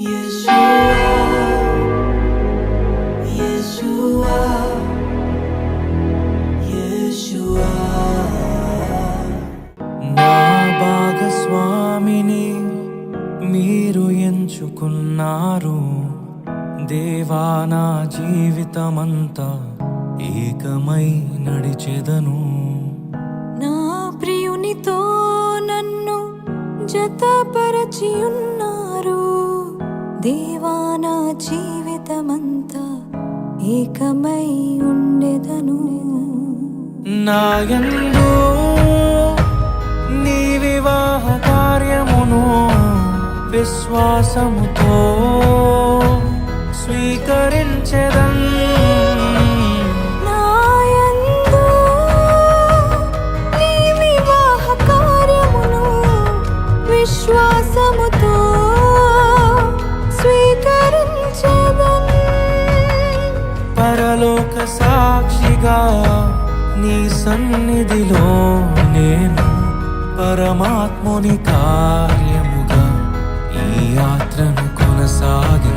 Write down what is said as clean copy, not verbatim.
నా భాగస్వామిని మీరు ఎంచుకున్నారు దేవా, నా జీవితమంతా ఏకమై నడిచెదను. నా ప్రియునితో నన్ను జతపరచి ఉన్నారు దేవా, నా జీవితమంతా ఏకమై ఉండెదను. నా యందు నీ వివాహ కార్యమును విశ్వాసముతో స్వీకరించెదన్. నా యందు నీ వివాహ కార్యమును విశ్వాసముతో స్వీకరించెదన్. పరలోక సాక్షిగా నీ సన్నిధిలో నేను పరమాత్ముని కార్యముగా ఈ యాత్రను కొనసాగి